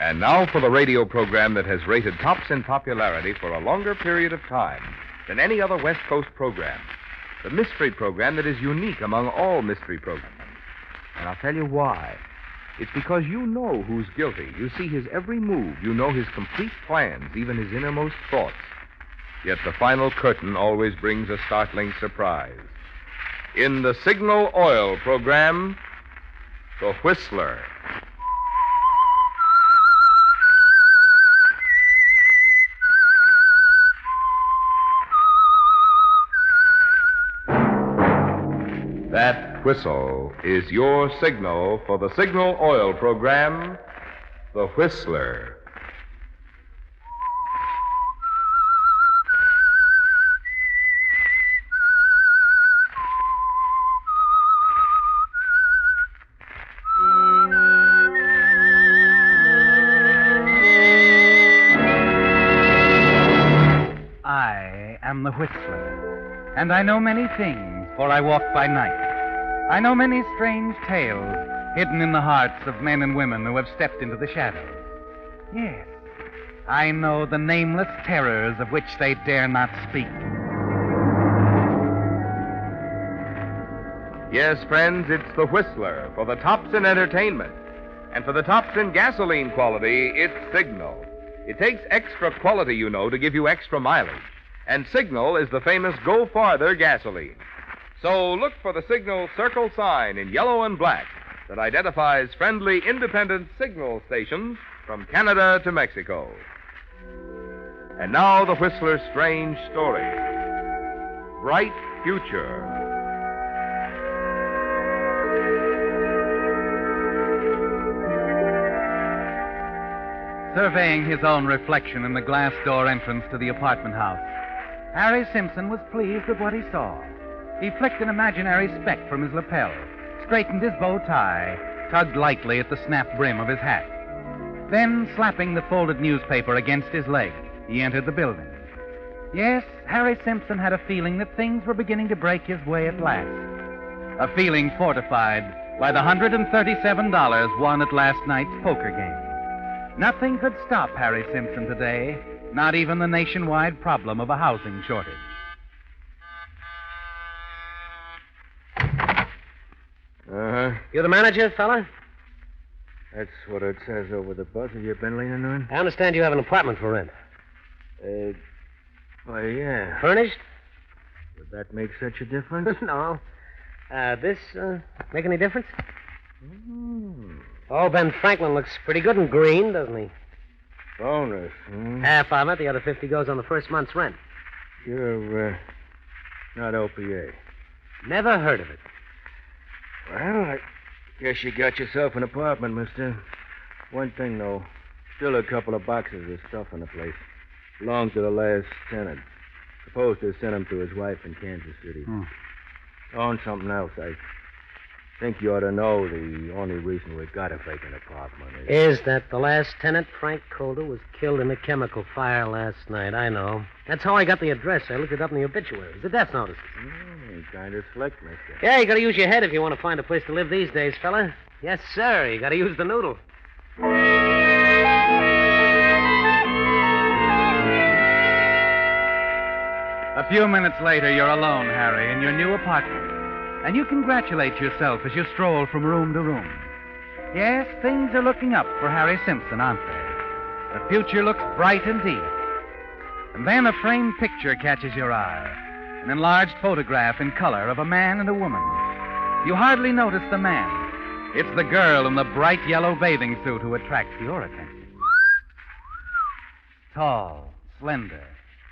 And now for the radio program that has rated tops in popularity for a longer period of time than any other West Coast program. The mystery program that is unique among all mystery programs. And I'll tell you why. It's because you know who's guilty. You see his every move. You know his complete plans, even his innermost thoughts. Yet the final curtain always brings a startling surprise. In the Signal Oil program, The Whistler. That whistle is your signal for the Signal Oil program, The Whistler. I am the Whistler, and I know many things, for I walk by night. I know many strange tales hidden in the hearts of men and women who have stepped into the shadows. Yes, I know the nameless terrors of which they dare not speak. Yes, friends, it's The Whistler for the tops in entertainment. And for the tops in gasoline quality, it's Signal. It takes extra quality, you know, to give you extra mileage. And Signal is the famous Go Farther gasoline. So look for the Signal circle sign in yellow and black that identifies friendly independent signal stations from Canada to Mexico. And now the Whistler's strange story. Bright Future. Surveying his own reflection in the glass door entrance to the apartment house, Harry Simpson was pleased with what he saw. He flicked an imaginary speck from his lapel, straightened his bow tie, tugged lightly at the snap brim of his hat. Then, slapping the folded newspaper against his leg, he entered the building. Yes, Harry Simpson had a feeling that things were beginning to break his way at last. A feeling fortified by the $137 won at last night's poker game. Nothing could stop Harry Simpson today, not even the nationwide problem of a housing shortage. You the manager, fella? That's what it says over the buzzer you've been leaning on. I understand you have an apartment for rent. Why, yeah. Furnished? Would that make such a difference? No. This make any difference? Oh, Ben Franklin looks pretty good in green, doesn't he? Bonus, hmm? Half of it. The other 50 goes on the first month's rent. You're, not OPA. Never heard of it. Well, I guess you got yourself an apartment, mister. One thing, though. Still a couple of boxes of stuff in the place. Belong to the last tenant. Supposed to send him to his wife in Kansas City. On something else, I think you ought to know the only reason we got a vacant apartment is that the last tenant, Frank Calder, was killed in a chemical fire last night. I know. That's how I got the address. I looked it up in the obituaries. The death notices. Kind of slick, mister. Yeah, you gotta use your head if you want to find a place to live these days, fella. Yes, sir. You gotta use the noodle. A few minutes later, you're alone, Harry, in your new apartment. And you congratulate yourself as you stroll from room to room. Yes, things are looking up for Harry Simpson, aren't they? The future looks bright indeed. And then a framed picture catches your eye. An enlarged photograph in color of a man and a woman. You hardly notice the man. It's the girl in the bright yellow bathing suit who attracts your attention. Tall, slender,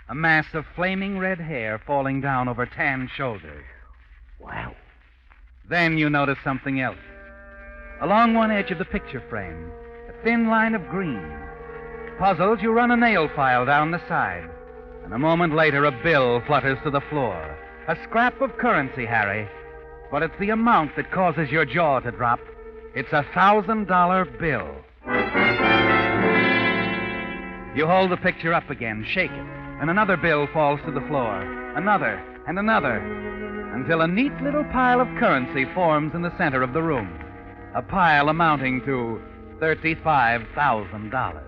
a mass of flaming red hair falling down over tan shoulders. Wow. Then you notice something else. Along one edge of the picture frame, a thin line of green. Puzzled, you run a nail file down the side. And a moment later, a bill flutters to the floor. A scrap of currency, Harry. But it's the amount that causes your jaw to drop. It's a $1,000 bill. You hold the picture up again, shake it, and another bill falls to the floor. Another, and another, until a neat little pile of currency forms in the center of the room. A pile amounting to $35,000.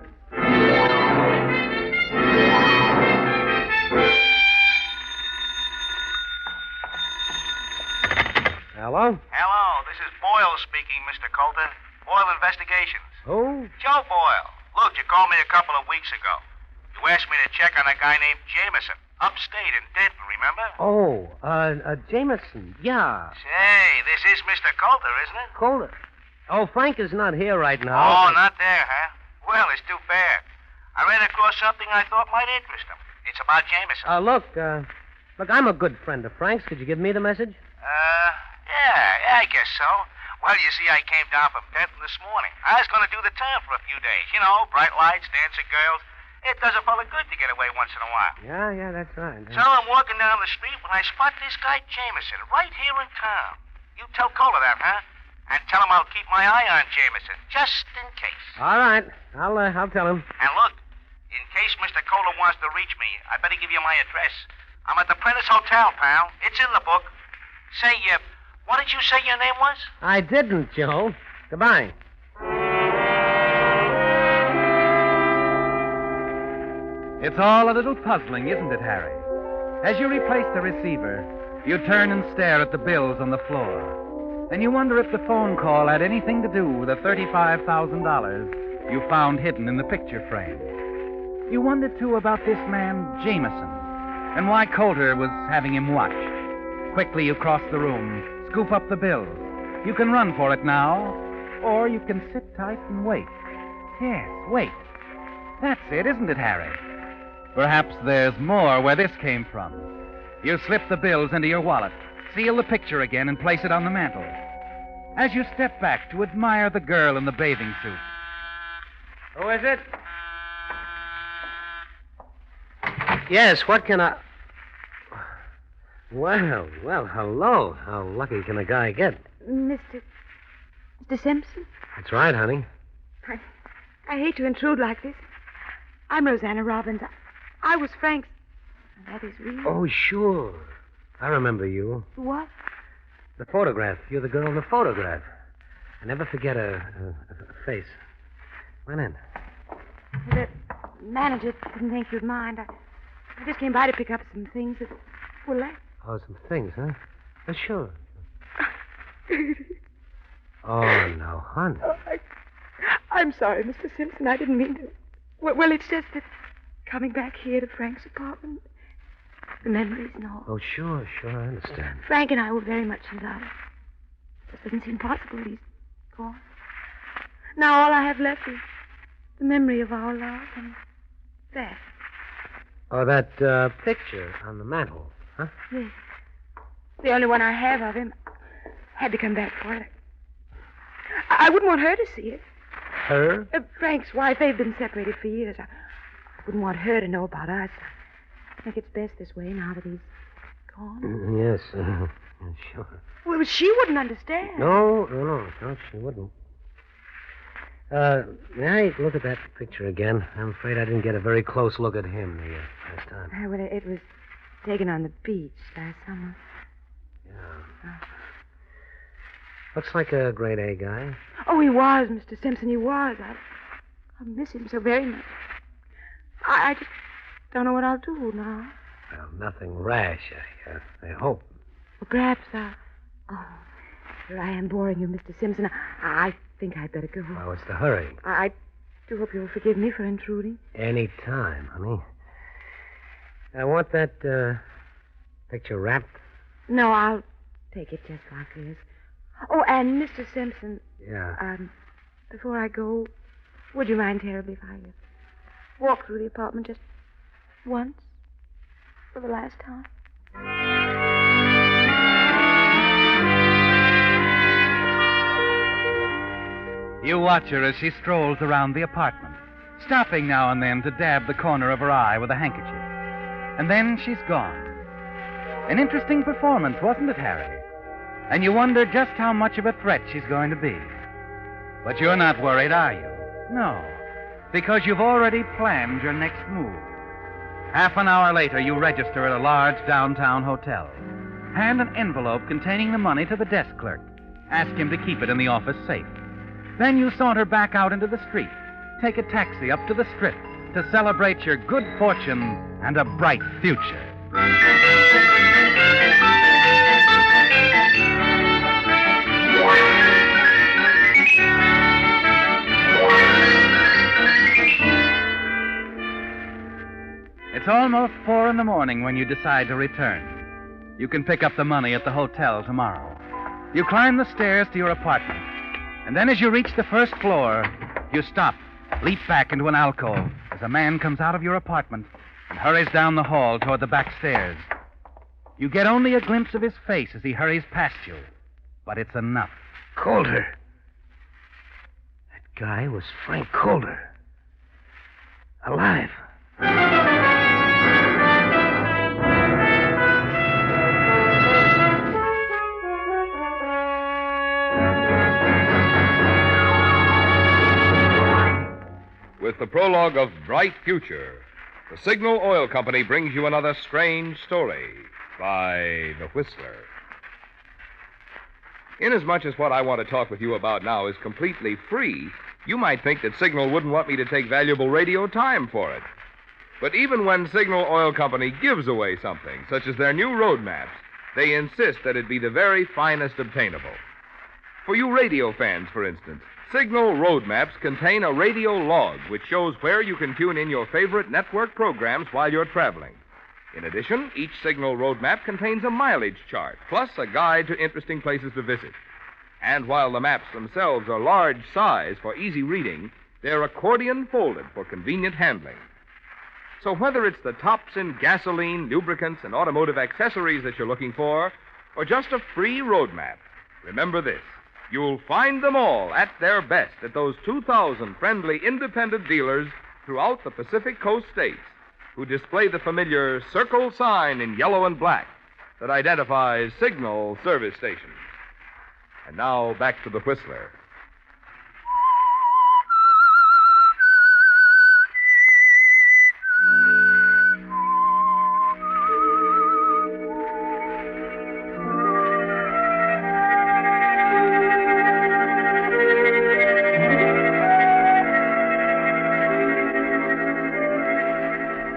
Hello? Hello, this is Boyle speaking, Mr. Coulter. Boyle Investigations. Who? Joe Boyle. Look, you called me a couple of weeks ago. You asked me to check on a guy named Jameson, upstate in Denton, remember? Jameson. Yeah. Say, this is Mr. Coulter, isn't it? Coulter. Oh, Frank is not here right now. Oh, not there, huh? Well, it's too bad. I ran across something I thought might interest him. It's about Jameson. Look, I'm a good friend of Frank's. Could you give me the message? Yeah, I guess so. Well, you see, I came down from Denton this morning. I was going to do the town for a few days. You know, bright lights, dancing girls. It does a fella good to get away once in a while. Yeah, that's right. So I'm walking down the street when I spot this guy Jameson right here in town. You tell Cola that, huh? And tell him I'll keep my eye on Jameson, just in case. All right. I'll tell him. And look, in case Mr. Cola wants to reach me, I better give you my address. I'm at the Prentice Hotel, pal. It's in the book. Say, what did you say your name was? I didn't, Joe. Goodbye. It's all a little puzzling, isn't it, Harry? As you replace the receiver, you turn and stare at the bills on the floor. And you wonder if the phone call had anything to do with the $35,000 you found hidden in the picture frame. You wonder, too, about this man, Jameson, and why Coulter was having him watched. Quickly, you cross the room, scoop up the bills. You can run for it now, or you can sit tight and wait. Yes, wait. That's it, isn't it, Harry? Perhaps there's more where this came from. You slip the bills into your wallet, seal the picture again, and place it on the mantel. As you step back to admire the girl in the bathing suit. Who is it? Yes, what can I... Well, hello. How lucky can a guy get? Mr. Simpson? That's right, honey. I hate to intrude like this. I'm Rosanna Robbins. I was Frank's... That is real. Oh, sure. I remember you. What? The photograph. You're the girl in the photograph. I never forget a face. Come on in. The manager didn't think you'd mind. I just came by to pick up some things that were left. Oh, some things, huh? Oh, sure. Oh, no, honey. Oh, I'm sorry, Mr. Simpson. I didn't mean to. Well, it's just that coming back here to Frank's apartment, the memories and all. Oh, sure, I understand. Frank and I were very much in love. It doesn't seem possible he's gone. Now all I have left is the memory of our love and that. Oh, that picture on the mantel, huh? Yes. The only one I have of him. Had to come back for it. I wouldn't want her to see it. Her? Frank's wife. They've been separated for years. I wouldn't want her to know about us. I think it's best this way now that he's gone. Yes, sure. Well, she wouldn't understand. No, she wouldn't. May I look at that picture again? I'm afraid I didn't get a very close look at him the last time. Well, it was taken on the beach last summer. Yeah. Looks like a grade A guy. Oh, he was, Mr. Simpson, he was. I miss him so very much. I just don't know what I'll do now. Well, nothing rash, I hope. Well, perhaps Oh, here I am boring you, Mr. Simpson. I think I'd better go. Well, what's the hurry? I do hope you'll forgive me for intruding. Any time, honey. I want that picture wrapped. No, I'll take it just like this. Oh, and Mr. Simpson. Yeah. Before I go, would you mind terribly if I walk through the apartment just once for the last time? You watch her as she strolls around the apartment, stopping now and then to dab the corner of her eye with a handkerchief. And then she's gone. An interesting performance, wasn't it, Harry? And you wonder just how much of a threat she's going to be. But you're not worried, are you? No, because you've already planned your next move. Half an hour later, you register at a large downtown hotel. Hand an envelope containing the money to the desk clerk. Ask him to keep it in the office safe. Then you saunter back out into the street, take a taxi up to the Strip to celebrate your good fortune and a bright future. It's almost 4 a.m. when you decide to return. You can pick up the money at the hotel tomorrow. You climb the stairs to your apartment, and then as you reach the first floor, you stop, leap back into an alcove as a man comes out of your apartment and hurries down the hall toward the back stairs. You get only a glimpse of his face as he hurries past you, but it's enough. Calder. That guy was Frank Calder. Alive. With the prologue of Bright Future, the Signal Oil Company brings you another strange story by The Whistler. Inasmuch as what I want to talk with you about now is completely free, you might think that Signal wouldn't want me to take valuable radio time for it. But even when Signal Oil Company gives away something, such as their new road maps, they insist that it be the very finest obtainable. For you radio fans, for instance, Signal road maps contain a radio log which shows where you can tune in your favorite network programs while you're traveling. In addition, each Signal road map contains a mileage chart, plus a guide to interesting places to visit. And while the maps themselves are large size for easy reading, they're accordion folded for convenient handling. So whether it's the tops in gasoline, lubricants, and automotive accessories that you're looking for, or just a free road map, remember this. You'll find them all at their best at those 2,000 friendly independent dealers throughout the Pacific Coast states who display the familiar circle sign in yellow and black that identifies Signal service stations. And now back to the Whistler.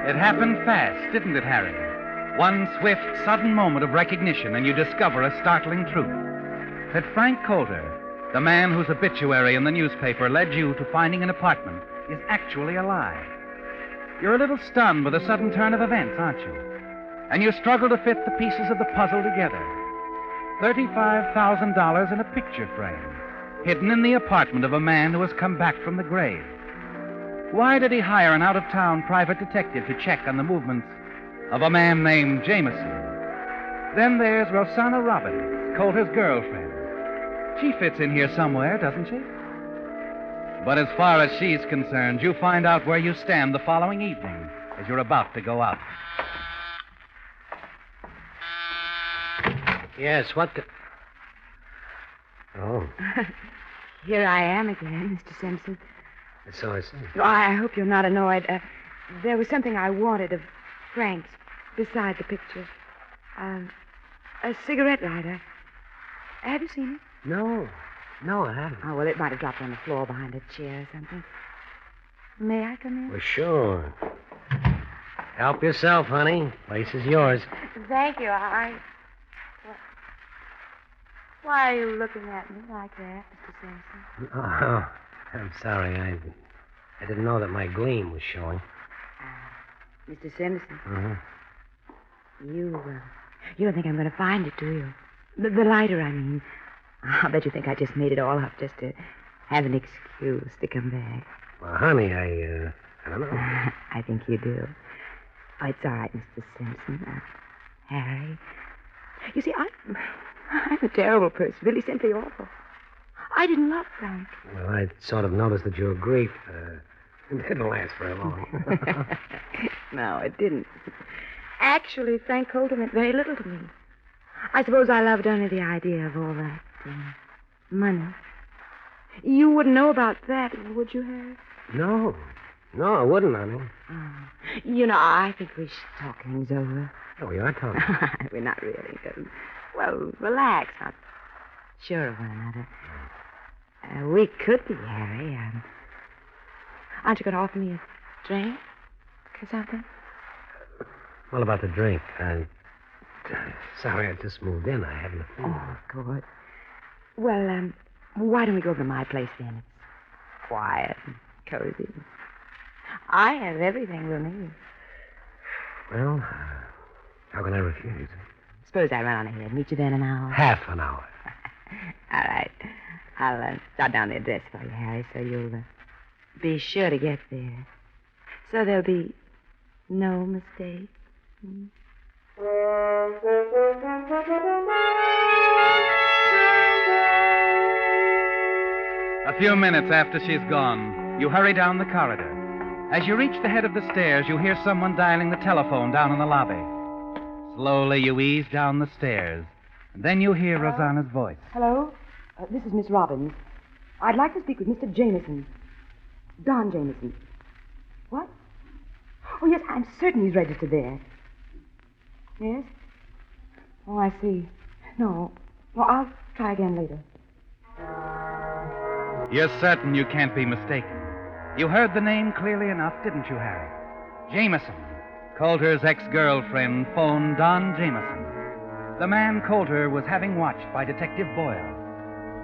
It happened fast, didn't it, Harry? One swift, sudden moment of recognition, and you discover a startling truth. That Frank Calder, the man whose obituary in the newspaper led you to finding an apartment, is actually alive. You're a little stunned with the sudden turn of events, aren't you? And you struggle to fit the pieces of the puzzle together. $35,000 in a picture frame, hidden in the apartment of a man who has come back from the grave. Why did he hire an out-of-town private detective to check on the movements of a man named Jameson? Then there's Rosanna Robbins, Coulter's girlfriend. She fits in here somewhere, doesn't she? But as far as she's concerned, you find out where you stand the following evening as you're about to go out. Yes, what the... Oh, Here I am again, Mr. Simpson. so I see. Oh, I hope you're not annoyed. There was something I wanted of Frank's beside the picture. A cigarette lighter. Have you seen it? No, I haven't. Oh, well, it might have dropped on the floor behind a chair or something. May I come in? Well, sure. Help yourself, honey. Place is yours. Thank you. Why are you looking at me like that, Mr. Simpson? Oh, I'm sorry. I didn't know that my gleam was showing. Mr. Simpson, Uh-huh. you don't think I'm going to find it, do you? The lighter, I mean. I'll bet you think I just made it all up just to have an excuse to come back. Well, honey, I don't know. I think you do. Oh, it's all right, Mr. Simpson. Harry. You see, I'm a terrible person, really simply awful. I didn't love Frank. Well, I sort of noticed that your grief didn't last very long. No, it didn't. Actually, Frank Coulter meant very little to me. I suppose I loved only the idea of all that money. You wouldn't know about that, would you, Harry? No, I wouldn't, honey. Oh. You know, I think we should talk things over. Oh, we are talking. We're not really. Well, relax. Not sure of one another. We could be, Harry. Aren't you going to offer me a drink or something? What about the drink? Sorry, I just moved in. I haven't a feeling. Oh, good. Well, why don't we go over to my place then? It's quiet and cozy. I have everything we'll need. Well, how can I refuse? Suppose I run on ahead. Meet you there in an hour. Half an hour. All right. I'll jot down the address for you, Harry, so you'll be sure to get there. So there'll be no mistake. A few minutes after she's gone, you hurry down the corridor. As you reach the head of the stairs, you hear someone dialing the telephone down in the lobby. Slowly, you ease down the stairs. And then you hear Rosanna's voice. Hello? This is Miss Robbins. I'd like to speak with Mr. Jameson. Don Jameson. What? Oh, yes, I'm certain he's registered there. Yes? Oh, I see. No, I'll try again later. You're certain you can't be mistaken. You heard the name clearly enough, didn't you, Harry? Jameson. Coulter's ex-girlfriend phoned Don Jameson. The man Coulter was having watched by Detective Boyle.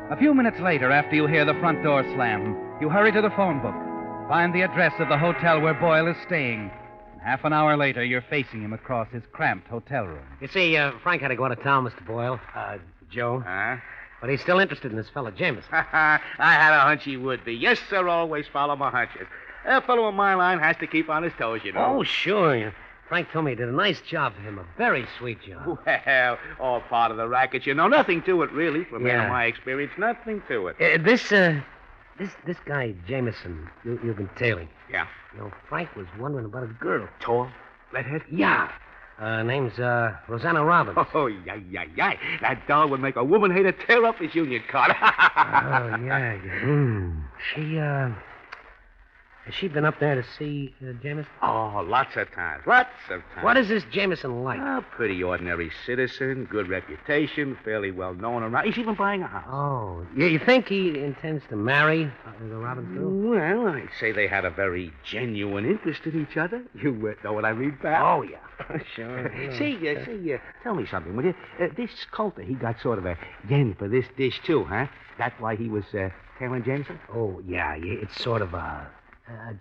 A few minutes later, after you hear the front door slam, you hurry to the phone book, find the address of the hotel where Boyle is staying. And half an hour later, you're facing him across his cramped hotel room. You see, Frank had to go out of town, Mr. Boyle. Joe. But he's still interested in this fellow Jameson. I had a hunch he would be. Yes, sir, always follow my hunches. A fellow in my line has to keep on his toes, you know. Oh, sure. Frank told me he did a nice job for him. A very sweet job. Well, all part of the racket, you know. Nothing to it, really. From my experience, nothing to it. This guy, Jameson, you've been tailing. Yeah. You know, Frank was wondering about a girl. Tall? Redhead? Yeah. Name's Rosanna Robbins. Oh, yeah. That doll would make a woman hater tear up his union card. Yeah. Has she been up there to see Jameson? Oh, lots of times. What is this Jameson like? A pretty ordinary citizen, good reputation, fairly well known around. He's even buying a house. Oh, you think he intends to marry the Robbins girl? Well, I'd say they had a very genuine interest in each other. You know what I mean, pal? Oh, yeah. Sure. See, tell me something, will you? This Coulter, he got sort of a yen for this dish, too, huh? That's why he was tailing Jameson? Oh, yeah. It's sort of a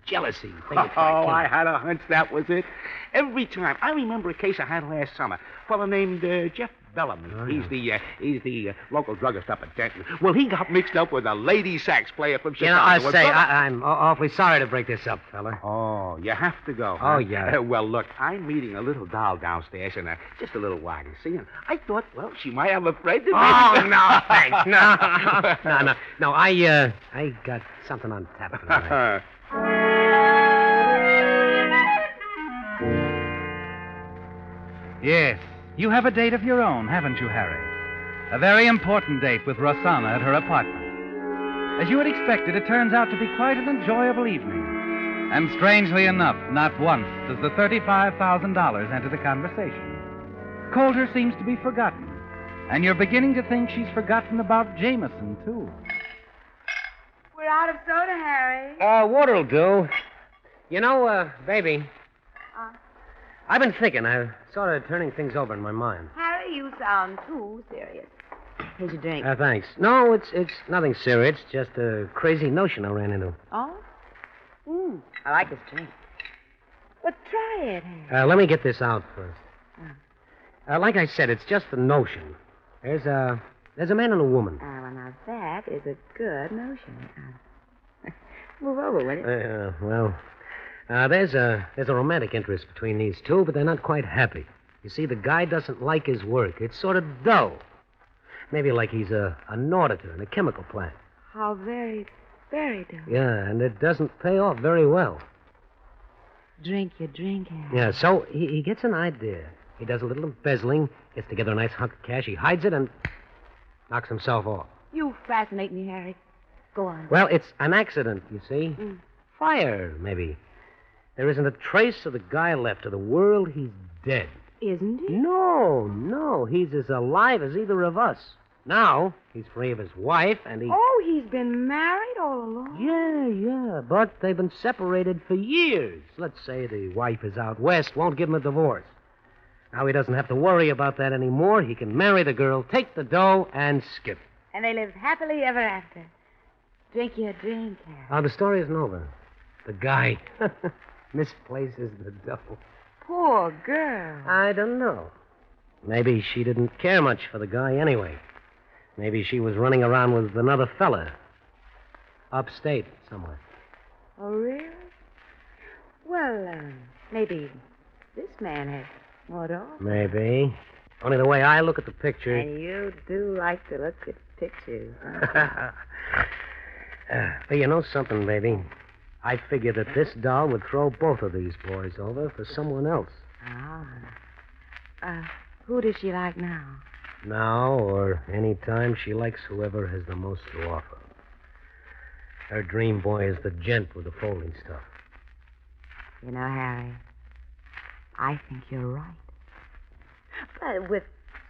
jealousy thing. I had a hunch that was it. Every time. I remember a case I had last summer. A fellow named Jeff Bellamy. Oh, yeah. He's the local druggist up at Denton. Well, he got mixed up with a lady sax player from You know, Chicago. I'm awfully sorry to break this up, fella. Oh, you have to go. Oh, huh? yeah. Well, look, I'm meeting a little doll downstairs in just a little while, you see, and I thought, well, she might have a friend. Oh, no, thanks. No, I got something on tap tonight. Yes, you have a date of your own, haven't you, Harry? A very important date with Rosanna at her apartment. As you had expected, it turns out to be quite an enjoyable evening. And strangely enough, not once does the $35,000 enter the conversation. Coulter seems to be forgotten, and you're beginning to think she's forgotten about Jameson, too. We're out of soda, Harry. Water'll do. You know, baby, I've been thinking. I'm sort of turning things over in my mind. Harry, you sound too serious. Here's your drink. Thanks. No, it's nothing serious. Just a crazy notion I ran into. Oh? I like this drink. But try it, Harry. Let me get this out first. Like I said, it's just a notion. There's a man and a woman. Well, now that is a good notion. Move over, will you? There's a romantic interest between these two, but they're not quite happy. You see, the guy doesn't like his work. It's sort of dull. Maybe like he's an auditor in a chemical plant. How very, very dull. Yeah, and it doesn't pay off very well. Drink your drink, Harry. Yeah, so he gets an idea. He does a little embezzling, gets together a nice hunk of cash, he hides it, and knocks himself off. You fascinate me, Harry. Go on. Well, it's an accident, you see. Fire, maybe. There isn't a trace of the guy left. To the world, he's dead. Isn't he? No. He's as alive as either of us. Now, he's free of his wife, and he... Oh, he's been married all along? Yeah, but they've been separated for years. Let's say the wife is out west, won't give him a divorce. Now he doesn't have to worry about that anymore. He can marry the girl, take the dough, and skip. And they live happily ever after. Drink your drink, Harry. Oh, the story isn't over. The guy misplaces the dough. Poor girl. I don't know. Maybe she didn't care much for the guy anyway. Maybe she was running around with another fella. Upstate somewhere. Oh, really? Well, maybe this man has more to offer. Maybe. Only the way I look at the picture... And you do like to look at pictures, huh? But you know something, baby? I figure that this doll would throw both of these boys over for someone else. Who does she like now? Now or any time, she likes whoever has the most to offer. Her dream boy is the gent with the folding stuff. You know, Harry, I think you're right. But with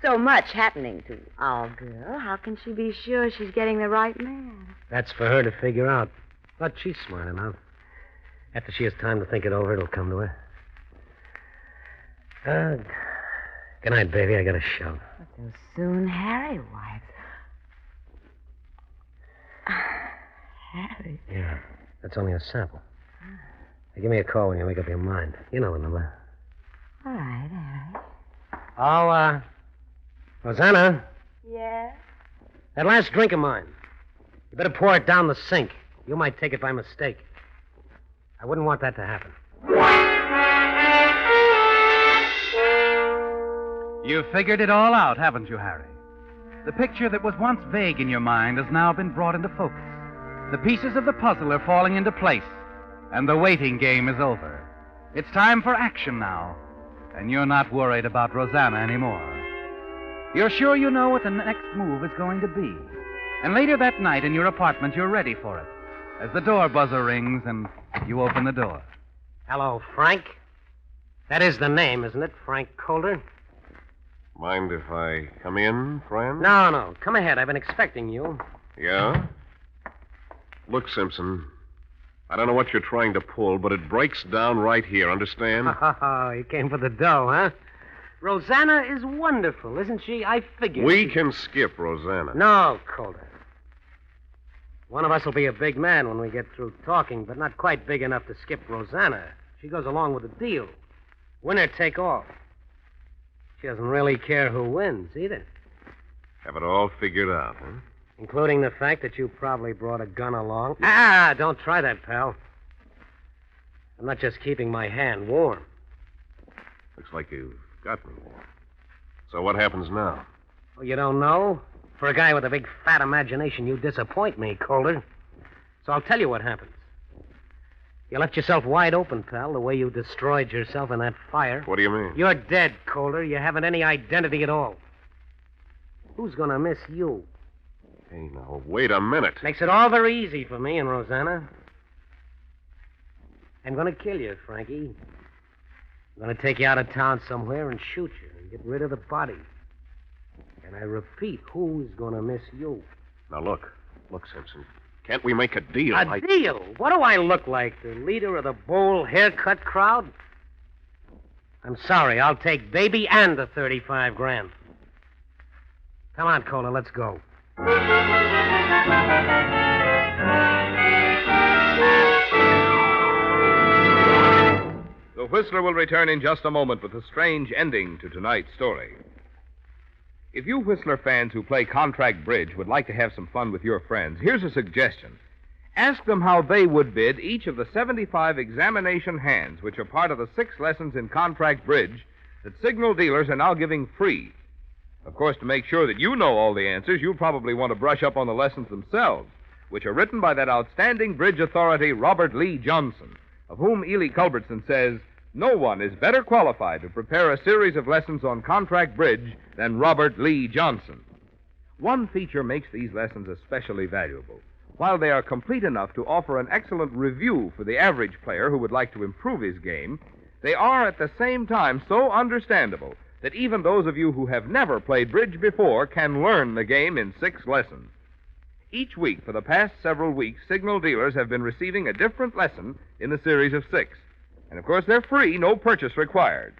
so much happening to our girl, how can she be sure she's getting the right man? That's for her to figure out. But she's smart enough. After she has time to think it over, it'll come to her. Good night, baby. I got a shove. Not so soon, Harry. Why, Harry. Yeah, that's only a sample. Now, give me a call when you make up your mind. You know the number. All right, Harry. Oh, Rosanna, Yeah? that last drink of mine. You better pour it down the sink. You might take it by mistake. I wouldn't want that to happen. You've figured it all out, haven't you, Harry? The picture that was once vague in your mind has now been brought into focus. The pieces of the puzzle are falling into place, and the waiting game is over. It's time for action now, and you're not worried about Rosanna anymore. You're sure you know what the next move is going to be. And later that night in your apartment, you're ready for it, as the door buzzer rings and you open the door. Hello, Frank. That is the name, isn't it? Frank Calder? Mind if I come in, friend? No. Come ahead. I've been expecting you. Yeah? Look, Simpson, I don't know what you're trying to pull, but it breaks down right here, understand? Oh, you came for the dough, huh? Rosanna is wonderful, isn't she? I figured. We can skip Rosanna. No, Calder. One of us will be a big man when we get through talking, but not quite big enough to skip Rosanna. She goes along with the deal. Winner take all. She doesn't really care who wins, either. Have it all figured out, huh? Including the fact that you probably brought a gun along. Don't try that, pal. I'm not just keeping my hand warm. Looks like you've got me. So what happens now? Oh, you don't know? For a guy with a big fat imagination, you disappoint me, Calder. So I'll tell you what happens. You left yourself wide open, pal, the way you destroyed yourself in that fire. What do you mean? You're dead, Calder. You haven't any identity at all. Who's gonna miss you? Hey, now, wait a minute. Makes it all very easy for me and Rosanna. I'm gonna kill you, Frankie. I'm gonna take you out of town somewhere and shoot you and get rid of the body. And I repeat, who's gonna miss you? Now, look, Simpson. Can't we make a deal? A deal? What do I look like, the leader of the bowl haircut crowd? I'm sorry, I'll take baby and the 35 grand. Come on, Cola, let's go. The Whistler will return in just a moment with a strange ending to tonight's story. If you Whistler fans who play contract bridge would like to have some fun with your friends, here's a suggestion. Ask them how they would bid each of the 75 examination hands, which are part of the 6 lessons in contract bridge that signal dealers are now giving free. Of course, to make sure that you know all the answers, you'll probably want to brush up on the lessons themselves, which are written by that outstanding bridge authority, Robert Lee Johnson, of whom Ely Culbertson says, no one is better qualified to prepare a series of lessons on contract bridge than Robert Lee Johnson. One feature makes these lessons especially valuable. While they are complete enough to offer an excellent review for the average player who would like to improve his game, they are at the same time so understandable that even those of you who have never played bridge before can learn the game in 6 lessons. Each week for the past several weeks, Signal dealers have been receiving a different lesson in the series of 6. And, of course, they're free, no purchase required.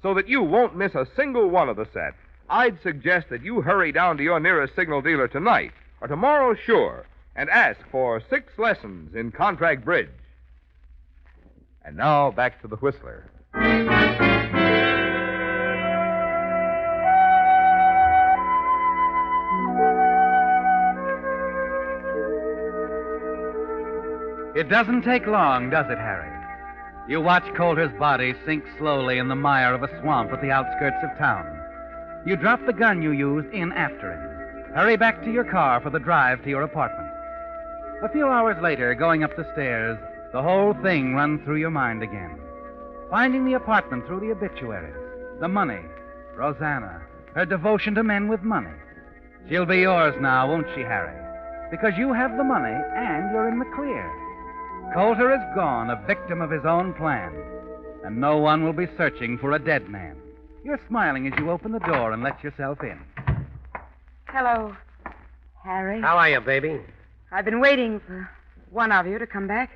So that you won't miss a single one of the set, I'd suggest that you hurry down to your nearest Signal dealer tonight, or tomorrow, sure, and ask for 6 lessons in contract bridge. And now, back to the Whistler. It doesn't take long, does it, Harry? You watch Coulter's body sink slowly in the mire of a swamp at the outskirts of town. You drop the gun you used in after him. Hurry back to your car for the drive to your apartment. A few hours later, going up the stairs, the whole thing runs through your mind again. Finding the apartment through the obituaries, the money, Rosanna, her devotion to men with money. She'll be yours now, won't she, Harry? Because you have the money and you're in the clear. Coulter is gone, a victim of his own plan, and no one will be searching for a dead man. You're smiling as you open the door and let yourself in. Hello, Harry. How are you, baby? I've been waiting for one of you to come back.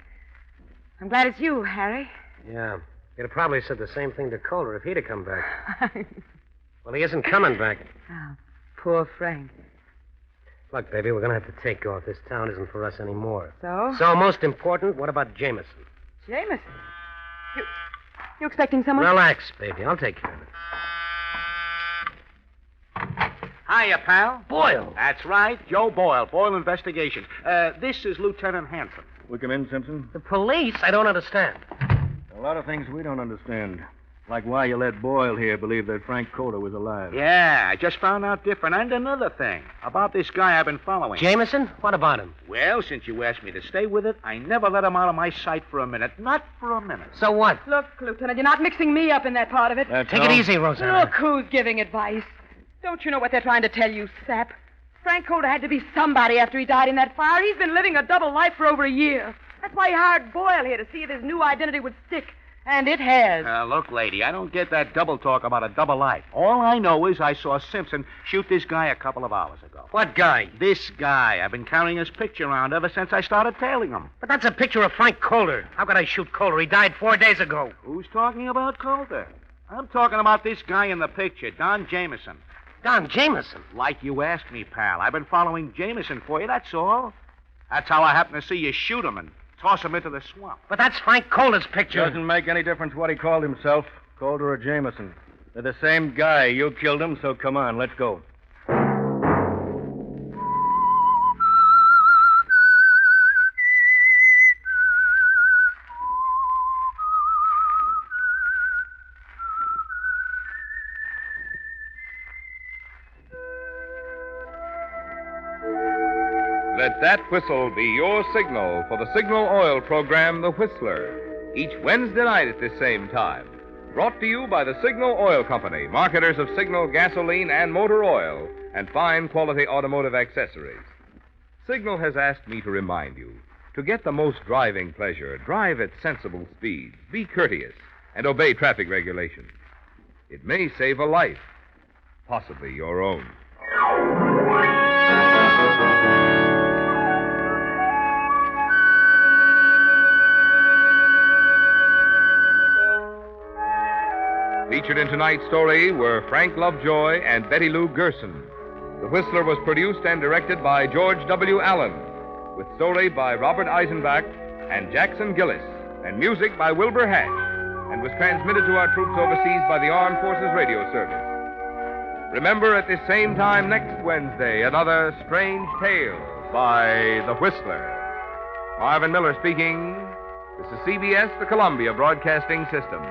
I'm glad it's you, Harry. Yeah. You'd have probably said the same thing to Coulter if he'd have come back. Well, he isn't coming back. Oh, poor Frank. Look, baby, we're going to have to take off. This town isn't for us anymore. So? So, most important, what about Jameson? Jameson? You expecting someone? Relax, baby. I'll take care of it. Hiya, pal. Boyle. That's right, Joe Boyle, Boyle Investigation. This is Lieutenant Hanson. We come in, Simpson? The police? I don't understand. A lot of things we don't understand. Like why you let Boyle here believe that Frank Coulter was alive. Yeah, I just found out different. And another thing, about this guy I've been following. Jameson? What about him? Well, since you asked me to stay with it, I never let him out of my sight for a minute. Not for a minute. So what? Look, Lieutenant, you're not mixing me up in that part of it. Take it easy, Rosanna. Look who's giving advice. Don't you know what they're trying to tell you, sap? Frank Coulter had to be somebody after he died in that fire. He's been living a double life for over a year. That's why he hired Boyle here, to see if his new identity would stick. And it has. Look, lady, I don't get that double talk about a double life. All I know is I saw Simpson shoot this guy a couple of hours ago. What guy? This guy. I've been carrying his picture around ever since I started tailing him. But that's a picture of Frank Coulter. How could I shoot Coulter? He died 4 days ago. Who's talking about Coulter? I'm talking about this guy in the picture, Don Jameson. Don Jameson? Like you asked me, pal. I've been following Jameson for you, that's all. That's how I happened to see you shoot him and toss him into the swamp. But that's Frank Coulter's picture. Doesn't make any difference what he called himself, Coulter or Jameson. They're the same guy. You killed him, so come on, let's go. Let that whistle be your signal for the Signal Oil program, The Whistler, each Wednesday night at this same time. Brought to you by the Signal Oil Company, marketers of Signal gasoline and motor oil, and fine quality automotive accessories. Signal has asked me to remind you, to get the most driving pleasure, drive at sensible speeds, be courteous, and obey traffic regulations. It may save a life, possibly your own. Featured in tonight's story were Frank Lovejoy and Betty Lou Gerson. The Whistler was produced and directed by George W. Allen, with story by Robert Eisenbach and Jackson Gillis, and music by Wilbur Hatch, and was transmitted to our troops overseas by the Armed Forces Radio Service. Remember, at this same time next Wednesday, another Strange Tale by The Whistler. Marvin Miller speaking. This is CBS, the Columbia Broadcasting System.